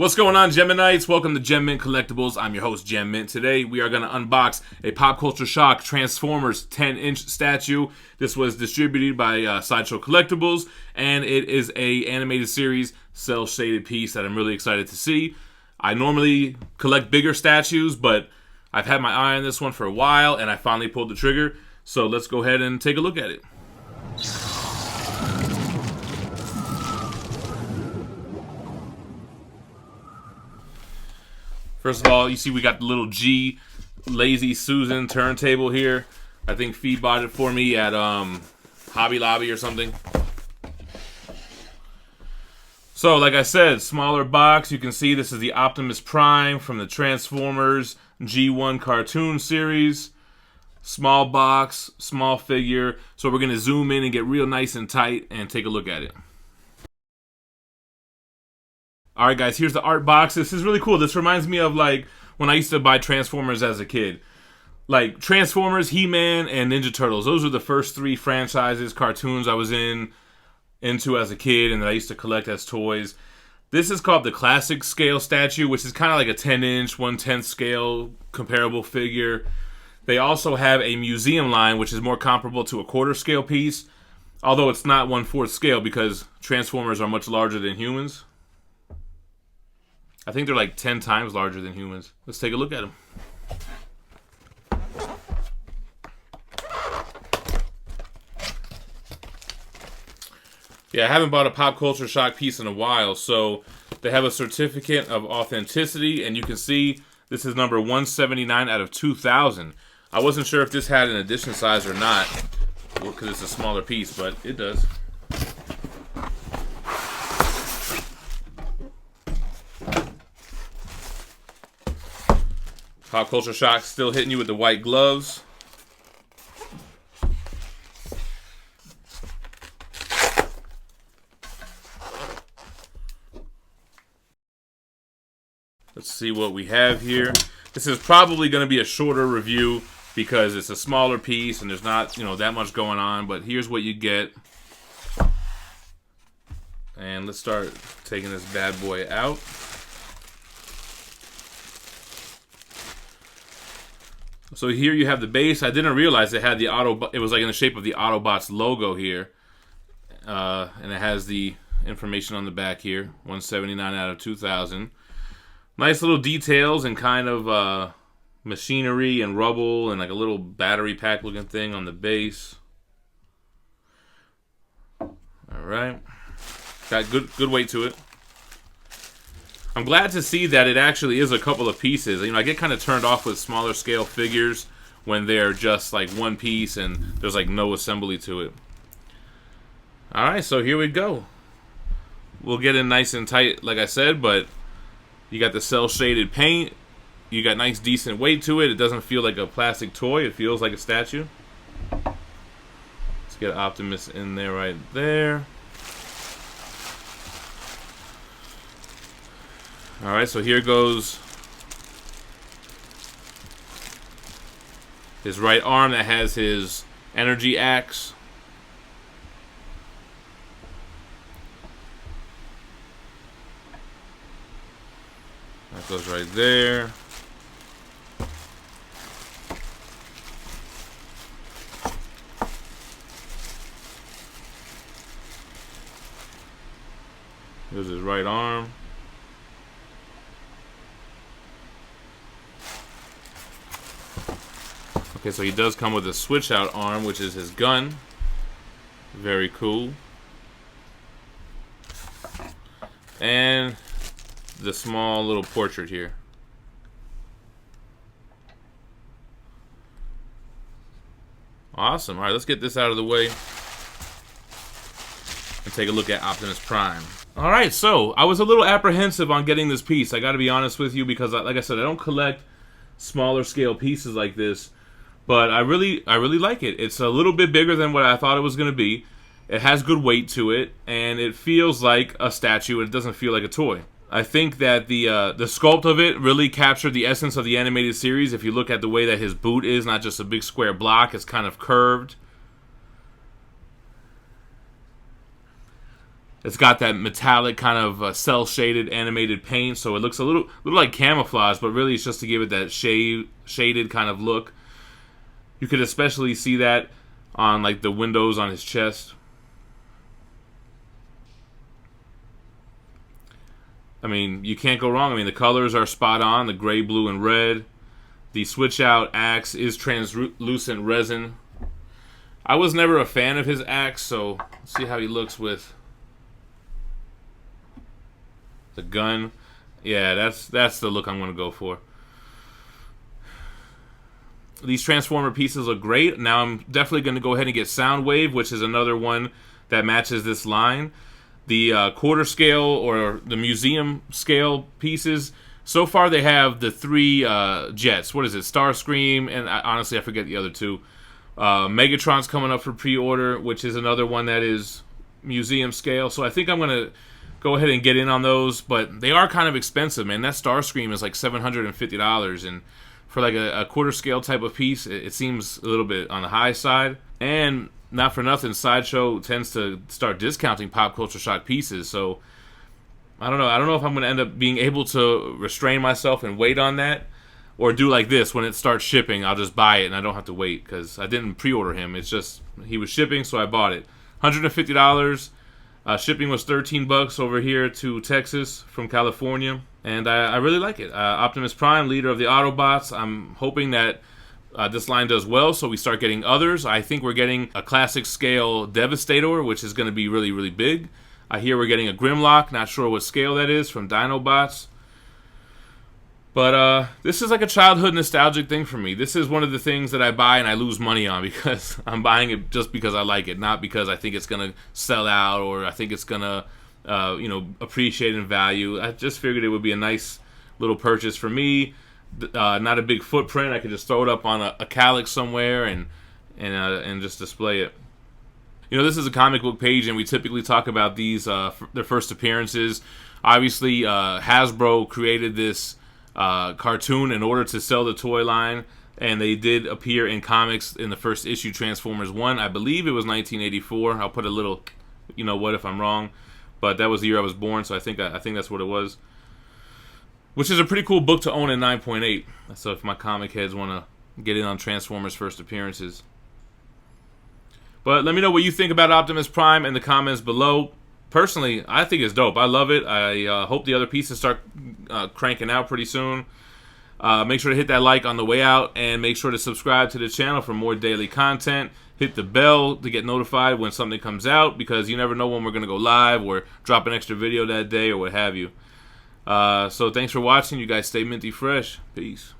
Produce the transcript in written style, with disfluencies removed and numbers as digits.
What's going on, Geminites? Welcome to Mint Collectibles. I'm your host, GemMint. Today, we are going to unbox a Pop Culture Shock Transformers 10-inch statue. This was distributed by Sideshow Collectibles, and it is a animated series, cel-shaded piece that I'm really excited to see. I normally collect bigger statues, but I've had my eye on this one for a while, and I finally pulled the trigger. So let's go ahead and take a look at it. First of all, you see we got the little G Lazy Susan turntable here. I think Fee bought it for me at Hobby Lobby or something. So, like I said, smaller box. You can see this is the Optimus Prime from the Transformers G1 cartoon series. Small box, small figure. So we're going to zoom in and get real nice and tight and take a look at it. Alright guys, here's the art box. This is really cool. This reminds me of like when I used to buy Transformers as a kid. Like Transformers, He-Man, and Ninja Turtles. Those were the first three franchises, cartoons I was into as a kid and that I used to collect as toys. This is called the Classic Scale statue, which is kind of like a 10-inch, 1/10 scale comparable figure. They also have a museum line, which is more comparable to a quarter scale piece. Although it's not 1/4 scale because Transformers are much larger than humans. I think they're like 10 times larger than humans. Let's take a look at them. Yeah, I haven't bought a Pop Culture Shock piece in a while, so they have a certificate of authenticity, and you can see this is number 179 out of 2,000. I wasn't sure if this had an edition size or not, because it's a smaller piece, but it does. Pop Culture Shock still hitting you with the white gloves. Let's see what we have here. This is probably going to be a shorter review because it's a smaller piece and there's not, that much going on. But here's what you get. And let's start taking this bad boy out. So here you have the base. I didn't realize it had the it was like in the shape of the Autobots logo here. And it has the information on the back here. 179 out of 2,000. Nice little details and kind of machinery and rubble and like a little battery pack looking thing on the base. Alright. Got good weight to it. I'm glad to see that it actually is a couple of pieces. I get kind of turned off with smaller scale figures when they're just like one piece and there's like no assembly to it. Alright, so here we go. We'll get in nice and tight, like I said, but you got the cel-shaded paint. You got nice, decent weight to it. It doesn't feel like a plastic toy. It feels like a statue. Let's get Optimus in there right there. Alright, so here goes his right arm that has his energy axe. That goes right there. Here's his right arm. Okay, so he does come with a switch out arm, which is his gun. Very cool. And the small little portrait here. Awesome. Alright, let's get this out of the way and take a look at Optimus Prime. Alright, so I was a little apprehensive on getting this piece. I gotta be honest with you because, like I said, I don't collect smaller scale pieces like this. But I really like it. It's a little bit bigger than what I thought it was going to be. It has good weight to it, and it feels like a statue. It doesn't feel like a toy. I think that the sculpt of it really captured the essence of the animated series. If you look at the way that his boot is, not just a big square block, it's kind of curved. It's got that metallic kind of cell-shaded animated paint, so it looks a little like camouflage, but really it's just to give it that shaded kind of look. You could especially see that on like the windows on his chest. I mean, you can't go wrong. I mean, the colors are spot on, the gray, blue, and red. The switch-out axe is translucent resin. I was never a fan of his axe, so let's see how he looks with the gun. Yeah, that's the look I'm going to go for. These Transformer pieces look great. Now I'm definitely going to go ahead and get Soundwave, which is another one that matches this line. The quarter scale or the museum scale pieces, so far they have the 3 jets. What is it? Starscream, and honestly I forget the other 2. Megatron's coming up for pre-order, which is another one that is museum scale. So I think I'm going to go ahead and get in on those, but they are kind of expensive, man. That Starscream is like $750, and for like a quarter scale type of piece, it seems a little bit on the high side. And not for nothing, Sideshow tends to start discounting Pop Culture Shock pieces, so I don't know if I'm going to end up being able to restrain myself and wait on that, or do like this: when it starts shipping, I'll just buy it and I don't have to wait, because I didn't pre-order him. It's just he was shipping, so I bought it. $150. Shipping was $13 over here to Texas from California, and I really like it. Optimus Prime, leader of the Autobots. I'm hoping that this line does well, so we start getting others. I think we're getting a classic scale Devastator, which is going to be really, really big. I hear we're getting a Grimlock, not sure what scale that is, from Dinobots. But this is like a childhood nostalgic thing for me. This is one of the things that I buy and I lose money on, because I'm buying it just because I like it, not because I think it's going to sell out or I think it's going to appreciate in value. I just figured it would be a nice little purchase for me. Not a big footprint. I could just throw it up on a calyx somewhere and just display it. You know, this is a comic book page, and we typically talk about these their first appearances. Obviously, Hasbro created this cartoon in order to sell the toy line, and they did appear in comics in the first issue, Transformers 1. I believe it was 1984. I'll put a little, you know what, if I'm wrong, but that was the year I was born, so I think that's what it was. Which is a pretty cool book to own in 9.8. So if my comic heads want to get in on Transformers' first appearances. But let me know what you think about Optimus Prime in the comments below. Personally, I think it's dope. I love it. I hope the other pieces start cranking out pretty soon. Make sure to hit that like on the way out, and make sure to subscribe to the channel for more daily content. Hit the bell to get notified when something comes out, because you never know when we're going to go live or drop an extra video that day or what have you. So thanks for watching. You guys stay minty fresh. Peace.